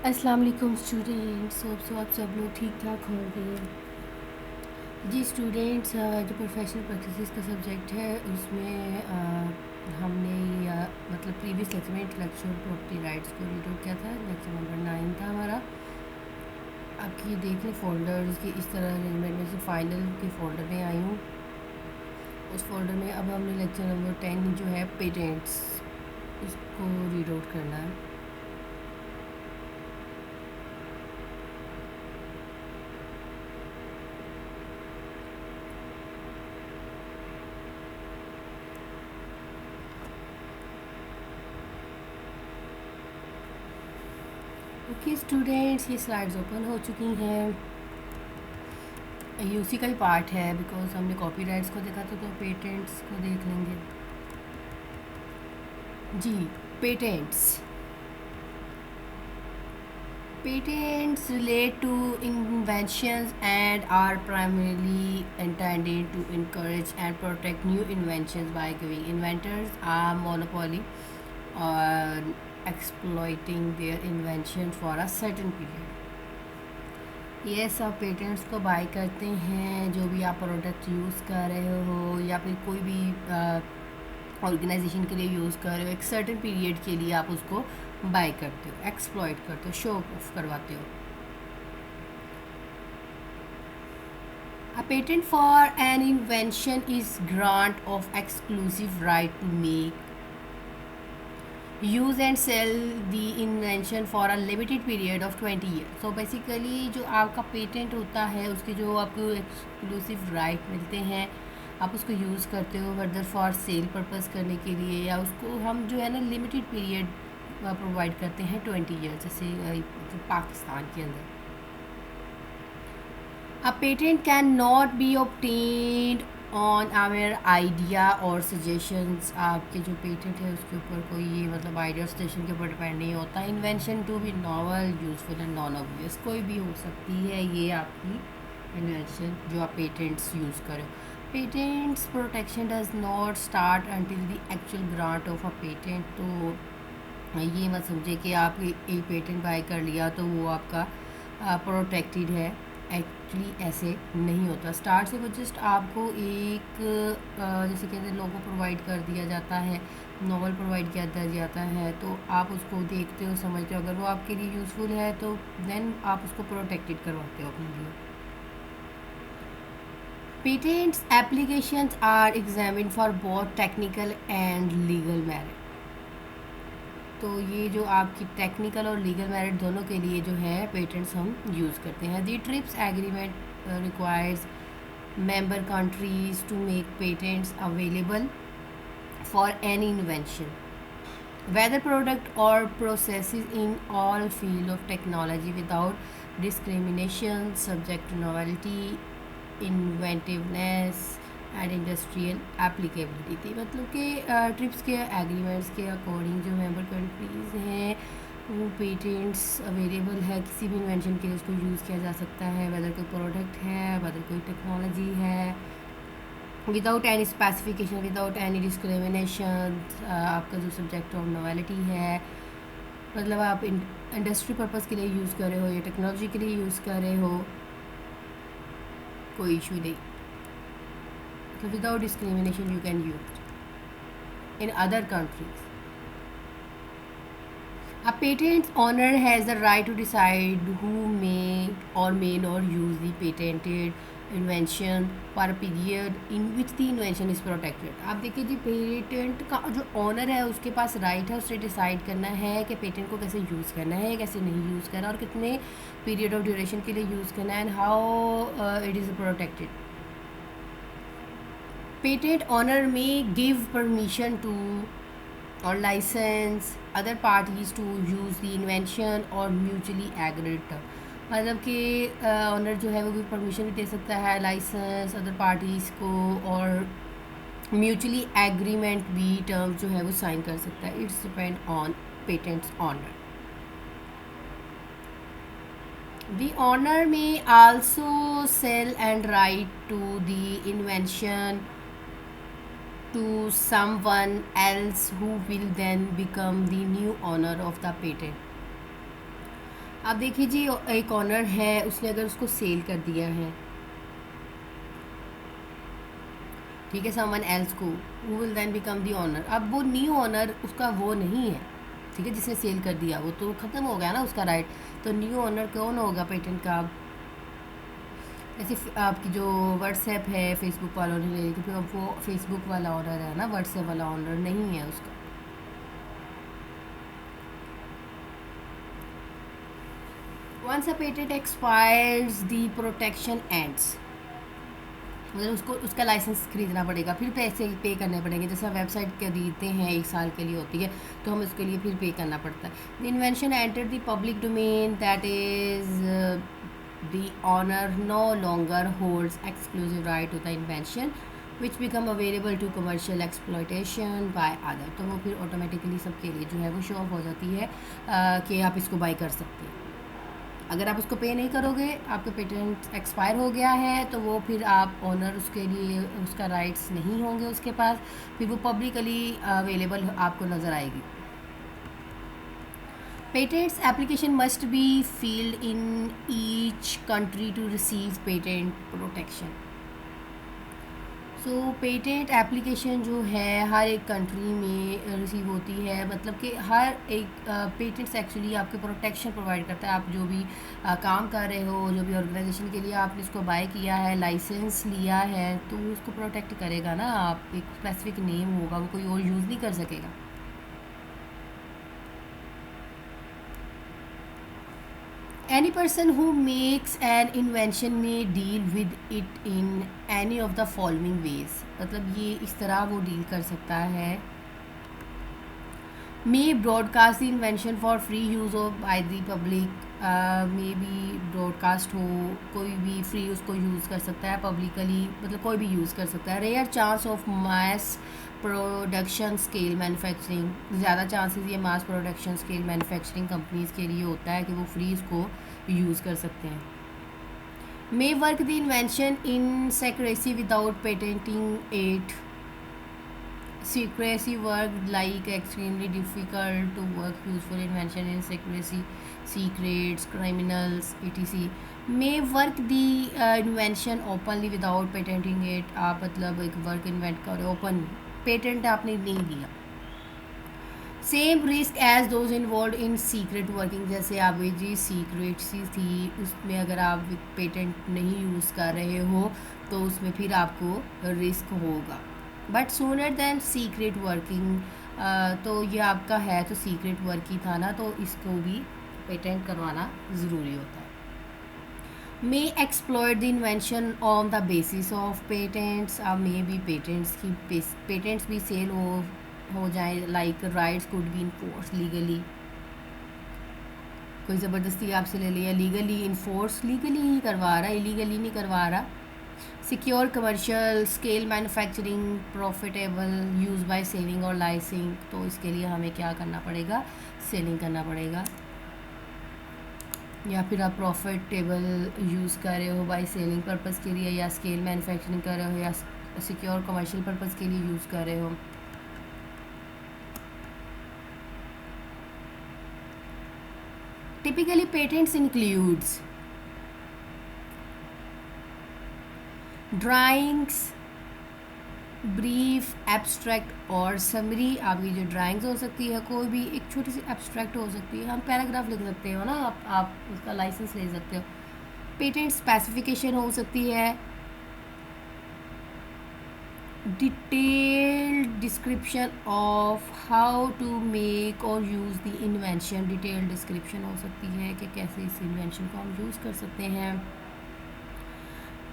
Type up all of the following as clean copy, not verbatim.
अस्सलाम वालेकुम स्टूडेंट्स। सो आप सब लोग ठीक ठाक होंगे। जी स्टूडेंट्स, जो प्रोफेशनल प्रैक्टिसेस का सब्जेक्ट है उसमें हमने मतलब प्रीवियस लेक्चर में इंटेलेक्चुअल प्रॉपर्टी राइट्स को रीड आउट किया था। लेक्चर नंबर 9 था हमारा। आपकी देख लें फोल्डर्स की इस तरह अरेंजमेंट में से फाइनल के फोल्डर में आई हूँ। उस फोल्डर में अब हमने लेक्चर नंबर 10 जो है पेटेंट्स, इसको रीड आउट करना है। ओके स्टूडेंट्स, ये स्लाइड्स ओपन हो चुकी हैं। ये उसी का ही पार्ट है बिकॉज हमने कॉपीराइट्स को देखा था, तो पेटेंट्स को देख लेंगे। जी, patents patents relate to inventions and are primarily intended to encourage and protect new inventions by giving inventors a monopoly on exploiting their invention for a certain period. ये सब पेटेंट्स को बाय करते हैं जो भी आप प्रोडक्ट यूज़ कर रहे हो या फिर कोई भी ऑर्गेनाइजेशन के लिए यूज़ कर रहे हो, एक सर्टेन पीरियड के लिए आप उसको बाय करते हो, एक्सप्लॉइट करते हो, शो ऑफ करवाते हो। A patent for an invention is grant of exclusive right to make, use and sell the invention for a limited period of 20 years. So basically जो आपका पेटेंट होता है उसके जो आपको एक्सक्लूसिव राइट मिलते हैं, आप उसको यूज़ करते हो फर्दर फॉर सेल पर्पस करने के लिए, या उसको हम जो है ना लिमिटेड पीरियड प्रोवाइड करते हैं 20 ईयर्स, जैसे पाकिस्तान के अंदर। A patent cannot be obtained on our idea or suggestions. आपके जो पेटेंट है उसके ऊपर कोई ये मतलब आइडिया और सजेशन के ऊपर डिपेंड नहीं होता। Invention to be novel, useful and non obvious, कोई भी हो सकती है ये आपकी इन्वेंशन जो आप पेटेंट्स यूज़ करें। Patents protection does not start until the actual grant of a patent. तो ये मत समझे कि आप एक पेटेंट बाय कर लिया तो वो आपका प्रोटेक्टेड है। एक्चुअली ऐसे नहीं होता। स्टार्ट से वो जस्ट आपको एक जैसे कहते हैं लोगो प्रोवाइड कर दिया जाता है, नॉवल प्रोवाइड किया जाता है, तो आप उसको देखते हो, समझते हो, अगर वो आपके लिए यूज़फुल है तो देन आप उसको प्रोटेक्टेड करवाते हो अपने लिए। Patents applications are examined for both technical and legal merit. तो ये जो आपकी टेक्निकल और लीगल मेरिट दोनों के लिए जो है पेटेंट्स हम यूज़ करते हैं। The TRIPS agreement requires member countries to make patents available for any invention, whether product or processes in all field of technology without discrimination, subject to novelty, inventiveness and industrial applicability थी। मतलब कि trips के agreements के according जो member countries हैं वो patents available है, किसी भी इन्वेंशन के लिए उसको यूज़ किया जा सकता है, वेदर कोई प्रोडक्ट है, वेदर कोई टेक्नोलॉजी है, without any specification, without any discrimination. आपका जो सब्जेक्ट ऑफ नॉवेलिटी है, मतलब आप इंडस्ट्री पर्पज़ के लिए यूज़ कर रहे हो या टेक्नोलॉजी के लिए यूज़ कर रहे हो, कोई इशू नहीं। So without discrimination you can use in other countries. A patent owner has the right to decide who may or may not use the patented invention for a period in which the invention is protected. आप देखिए जी, patent का जो honour है उसके पास right है, उसे decide करना है कि पेटेंट को कैसे यूज़ करना है, कैसे नहीं यूज़ करना, और कितने पीरियड ऑफ ड्यूरेशन के लिए यूज़ करना है, and how it is protected. Patent owner may give permission to or license other parties to use the invention or mutually agreed। मतलब कि ऑनर जो है वो भी परमिशन भी दे सकता है लाइसेंस अदर पार्टीज़ को, और म्यूचुअली एग्रीमेंट भी टर्म्स जो है वो साइन कर सकता है। It's depend on patents owner. The owner may also sell and right to the invention to someone else who will then become the new owner of the patent। आप देखिए जी, एक ऑनर है, उसने अगर उसको सेल कर दिया है, ठीक है, समवन एल्स को, who will then become the owner. अब वो न्यू ऑनर उसका वो नहीं है, ठीक है, जिसने सेल कर दिया, वो तो ख़त्म हो गया ना उसका राइट। तो न्यू ऑनर कौन होगा पेटेंट का? ऐसे आपकी जो व्हाट्सएप है फेसबुक वालों ने ले ली, तो फिर अब वो फेसबुक वाला ऑनर है ना, व्हाट्सएप वाला ऑनर नहीं है उसका। Once a patent expires the protection ends, मतलब उसको उसका लाइसेंस खरीदना पड़ेगा, फिर पैसे पे करने पड़ेंगे। जैसे हम वेबसाइट खरीदते हैं 1 साल के लिए होती है, तो हमें उसके लिए फिर पे करना पड़ता है। The invention enter the public domain, that is the owner no longer holds exclusive right to the invention which become available to commercial exploitation by other. तो वो फिर ऑटोमेटिकली सबके लिए जो है वो शो ऑफ हो जाती है कि आप इसको बाई कर सकते हैं। अगर आप उसको पे नहीं करोगे, आपका पेटेंट एक्सपायर हो गया है, तो वो फिर आप ऑनर उसके लिए उसका राइट्स नहीं होंगे उसके पास, फिर वो पब्लिकली अवेलेबल आपको नज़र आएगी। Patents application must be filed in each country to receive patent protection. So patent application जो है हर एक कंट्री में रिसीव होती है, मतलब कि हर एक पेटेंट्स एक्चुअली आपके प्रोटेक्शन प्रोवाइड करता है। आप जो भी काम कर रहे हो, जो भी ऑर्गेनाइजेशन के लिए आपने इसको बाय किया है, लाइसेंस लिया है, तो उसको प्रोटेक्ट करेगा ना। आप एक स्पेसिफिक नेम होगा, वो कोई और यूज़ नहीं कर सकेगा। Any person who makes an invention may deal with it in any of the following ways, मतलब ये इस तरह वो डील कर सकता है। may broadcast the invention for free use of by the public, may be broadcast हो, कोई भी फ्री उसको यूज़ कर सकता है पब्लिकली, मतलब कोई भी यूज़ कर सकता है। Rare chance of mass production scale manufacturing, ज़्यादा चांसेस ये mass production scale manufacturing companies के लिए होता है कि वो फ्री इसको यूज़ कर सकते हैं। May work the invention in secrecy without patenting it, secrecy work like extremely difficult to work useful invention in secrecy, secrets, criminals, etc. may work the invention openly without patenting it। आप मतलब एक work invent करो open, patent आपने नहीं दिया। Same risk as those involve in secret working, जैसे आप जी सीक्रेटसी थी, उसमें अगर आप पेटेंट नहीं यूज़ कर रहे हो तो उसमें फिर आपको रिस्क होगा। But sooner than secret working, तो ये आपका है तो सीक्रेट वर्क ही था ना, तो इसको भी पेटेंट करवाना ज़रूरी होता है। May exploit the invention on the basis of patents, अब मे भी पेटेंट्स भी सेल हो जाए, like rights could be enforce legally. कोई ज़बरदस्ती आपसे ले लिया, लीगली इन्फोर्स, लीगली ही करवा रहा, इलीगली नहीं करवा रहा। Secure commercial scale manufacturing profitable use by selling और लाइसिंग, तो इसके लिए हमें क्या करना पड़ेगा, सेलिंग करना पड़ेगा। या फिर आप प्रॉफिटेबल यूज़ कर रहे हो बाय सेलिंग पर्पज़ के लिए, या स्केल मैन्युफैक्चरिंग कर रहे हो, या सिक्योर कमर्शियल पर्पज़ के लिए यूज़ कर रहे हो। Typically patents includes drawings, brief, abstract और समरी। आपकी जो ड्राइंग्स हो सकती है, कोई भी एक छोटी सी एब्स्ट्रैक्ट हो सकती है, हम पैराग्राफ लिख सकते हो ना, आप उसका लाइसेंस ले सकते हो। पेटेंट स्पेसिफिकेशन हो सकती है, detailed description of how to make और use the invention, detailed description हो सकती है कि कैसे इस इन्वेंशन को हम यूज़ कर सकते हैं।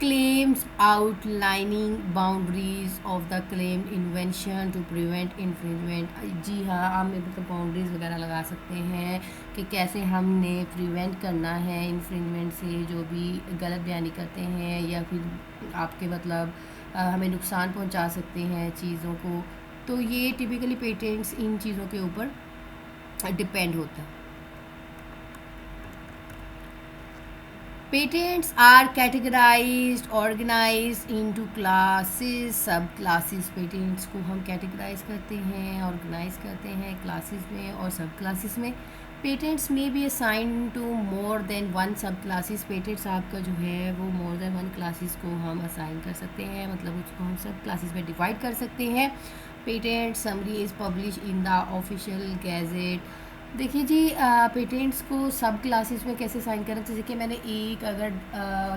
claims outlining boundaries of the claimed invention to prevent infringement, जी हाँ, हम मतलब बाउंड्रीज वगैरह लगा सकते हैं कि कैसे हमने प्रिवेंट करना है इन्फ्रिंजमेंट से, जो भी गलत बयानी करते हैं या फिर आपके मतलब हमें नुकसान पहुंचा सकते हैं चीज़ों को। तो ये टिपिकली पेटेंट्स इन चीज़ों के ऊपर डिपेंड होता है। Patents are categorized organized into classes, sub classes. Patents को हम कैटेगराइज करते हैं, ऑर्गेनाइज करते हैं क्लासेस में और सब क्लासेस में। पेटेंट्स में भी assign to more than one sub classes. Patents आपका जो है वो मोर देन वन क्लासेस को हम असाइन कर सकते हैं, मतलब उसको हम सब क्लासेस में डिवाइड कर सकते हैं। Patent summary is publish in the official gazette. देखिए जी, पेटेंट्स को सब क्लासेस में कैसे साइन करें, जैसे कि मैंने एक अगर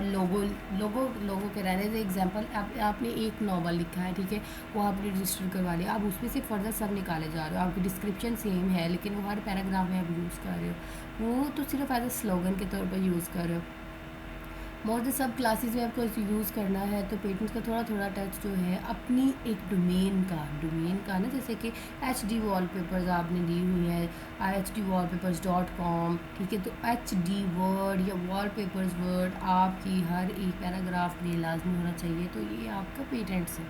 लोगो लोगो लोगो के रहने से एग्जांपल, आपने एक नॉवल लिखा है, ठीक है, वो आपने रजिस्टर करवा लिया, आप उसमें से फर्दर सब निकाले जा रहे हो, आपकी डिस्क्रिप्शन सेम है लेकिन वो हर पैराग्राफ में आप यूज़ कर रहे हो, वो तो सिर्फ एज ए स्लोगन के तौर पर यूज़ कर रहे हो। मोर देन सब क्लासेस में आपको यूज़ करना है तो पेटेंट्स का थोड़ा थोड़ा टच जो है अपनी एक डोमेन का ना, जैसे कि HD वॉलपेपर्स आपने दी हुई है, hdwallpapers.com, ठीक है, तो HD वर्ड या वॉलपेपर्स वर्ड आपकी हर एक पैराग्राफ में लाजमी होना चाहिए। तो ये आपका पेटेंट्स है।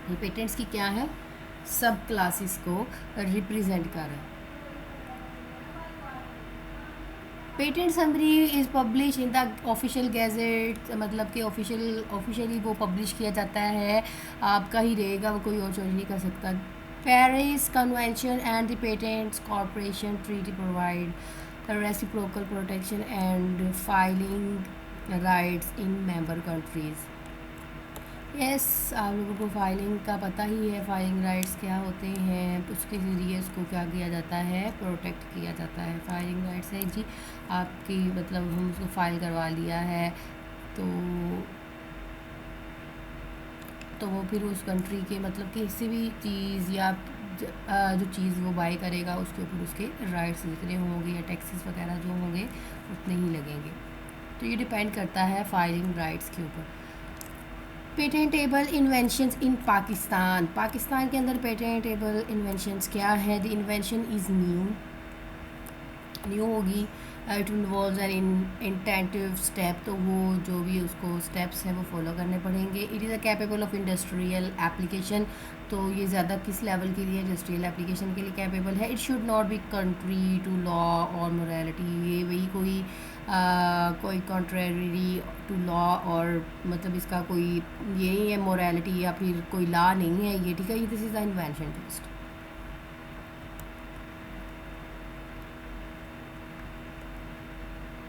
ये पेटेंट्स की क्या है, सब क्लासेस को रिप्रेजेंट कर रहा है। Patent summary is publish in the official gazette, मतलब कि ऑफिशियली वो पब्लिश किया जाता है, आपका ही रहेगा, वो कोई और चोरी नहीं कर सकता। Paris convention and the patents corporation treaty provide reciprocal protection and filing rights in member countries. Yes, आप लोगों को फाइलिंग का पता ही है, फाइलिंग राइट्स क्या होते हैं, उसके ज़रिए उसको क्या किया जाता है, प्रोटेक्ट किया जाता है। फाइलिंग राइट्स है जी आपकी, मतलब हम उसको फाइल करवा लिया है तो वो फिर उस कंट्री के मतलब किसी भी चीज़ या जो चीज़ वो बाय करेगा उसके ऊपर उसके राइट्स जितने होंगे या टैक्सेस वगैरह जो होंगे उतने ही लगेंगे। तो ये डिपेंड करता है फाइलिंग राइट्स के ऊपर। पेटेंटेबल इन्वेंशंस इन पाकिस्तान के अंदर पेटेंटेबल इन्वेंशंस क्या है, द इन्वेंशन इज़ न्यू होगी, इट इन्वॉल्व्स एन इंटेंटिव स्टेप, तो वो जो भी उसको स्टेप्स हैं वो फॉलो करने पड़ेंगे। It is a capable of industrial application, तो ये ज़्यादा किस लेवल के लिए, इंडस्ट्रियल एप्लीकेशन के लिए कैपेबल है। It should not be country to law और मोरालिटी, ये वही कोई कॉन्ट्रेरी टू लॉ और मतलब इसका कोई यही है मोरालिटी या फिर कोई लॉ नहीं है ये, ठीक है। ये this is the invention test.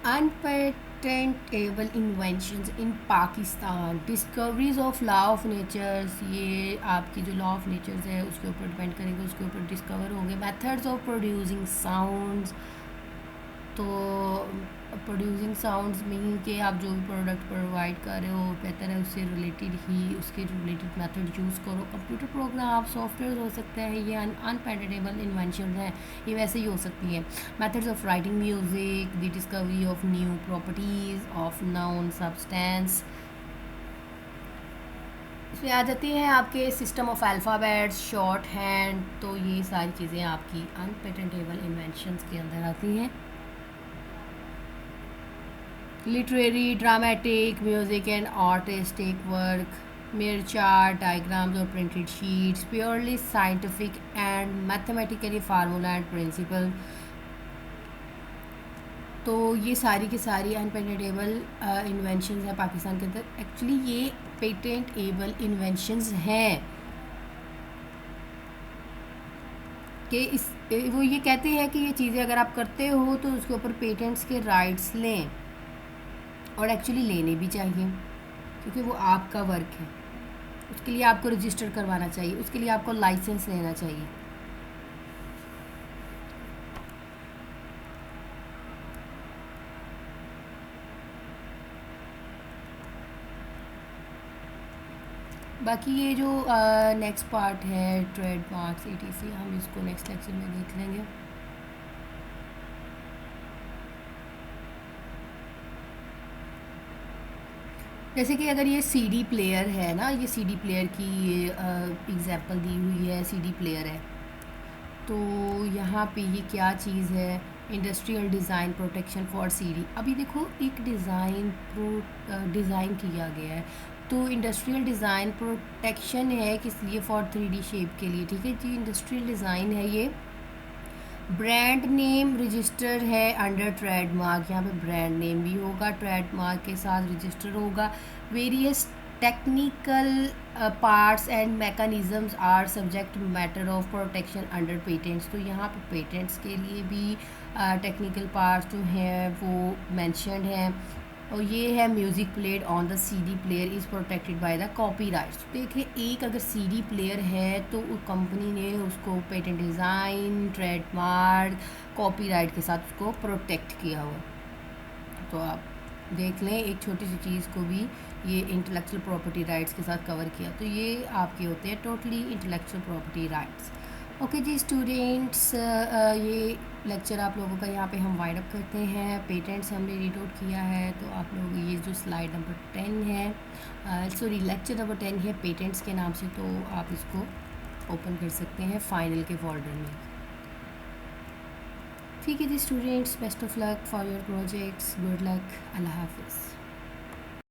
Unpatentable inventions in Pakistan, discoveries of law of natures, ये आपकी जो लॉ ऑफ नेचर्स है उसके ऊपर डिपेंड करेंगे, उसके ऊपर डिस्कवर होंगे। मेथड्स ऑफ प्रोड्यूसिंग साउंड्स, तो प्रोड्यूसिंग साउंड्स मीन कि आप जो भी प्रोडक्ट प्रोवाइड कर रहे हो बेहतर है उससे रिलेटेड ही उसके रिलेटेड मेथड यूज़ करो। कंप्यूटर प्रोग्राम सॉफ्टवेयर हो सकता है, ये अनपेटेंटेबल इन्वेंशन है, ये वैसे ही हो सकती है। Methods of writing music, the discovery of new properties of noun substance, इसमें आ जाती हैं आपके system of alphabets, short hand, तो ये सारी चीज़ें आपकी अनपेटेंटेबल इन्वेंशंस के अंदर आती हैं। Literary, dramatic, music and artistic work, mere chart, diagrams or printed sheets, purely scientific and mathematically formula and principle, तो ये सारी की सारी अनपेटेंटेबल इन्वेंशंस हैं पाकिस्तान के अंदर। एक्चुअली ये पेटेंटेबल इन्वेंशंस हैं कि वो ये कहते हैं कि ये चीज़ें अगर आप करते हो तो उसके ऊपर पेटेंट्स के राइट्स लें, और एक्चुअली लेने भी चाहिए क्योंकि वो आपका वर्क है। उसके लिए आपको रजिस्टर करवाना चाहिए, उसके लिए आपको लाइसेंस लेना चाहिए। बाकी ये जो नेक्स्ट पार्ट है ट्रेडमार्क्स ETC, हम इसको नेक्स्ट लेक्चर में देख लेंगे। जैसे कि अगर ये CD प्लेयर है ना, ये CD प्लेयर की ये एग्जांपल दी हुई है, CD प्लेयर है, तो यहाँ पे ये क्या चीज़ है, industrial design protection for CD। अभी देखो एक डिज़ाइन किया गया है तो इंडस्ट्रियल डिज़ाइन प्रोटेक्शन है किस लिए, फॉर 3D शेप के लिए, ठीक है जी। इंडस्ट्रियल डिज़ाइन है ये, ब्रांड नेम रजिस्टर है अंडर ट्रेडमार्क, यहाँ पे ब्रांड नेम भी होगा, ट्रेडमार्क के साथ रजिस्टर होगा। Various technical parts and mechanisms are subject matter of protection under patents. तो यहाँ पे पेटेंट्स के लिए भी टेक्निकल पार्ट्स जो हैं वो मेंशन्ड हैं। और ये है music played on the CD player is protected by the copyrights. देखिए, एक अगर सीडी प्लेयर है तो कंपनी ने उसको पेटेंट डिज़ाइन, ट्रेडमार्क, कॉपीराइट के साथ उसको प्रोटेक्ट किया हुआ। तो आप देख लें, एक छोटी सी चीज़ को भी ये इंटेलेक्चुअल प्रॉपर्टी राइट्स के साथ कवर किया। तो ये आपके होते हैं totally intellectual property rights. Okay जी स्टूडेंट्स, ये लेक्चर आप लोगों का यहाँ पे हम वाइड अप करते हैं। पेटेंट्स हमने रीड आउट किया है, तो आप लोग ये जो स्लाइड नंबर 10 है, सॉरी लेक्चर नंबर 10 है पेटेंट्स के नाम से, तो आप इसको ओपन कर सकते हैं फाइनल के फोल्डर में। ठीक है जी students, best of luck for your projects, good luck, अल्लाह हाफिज़।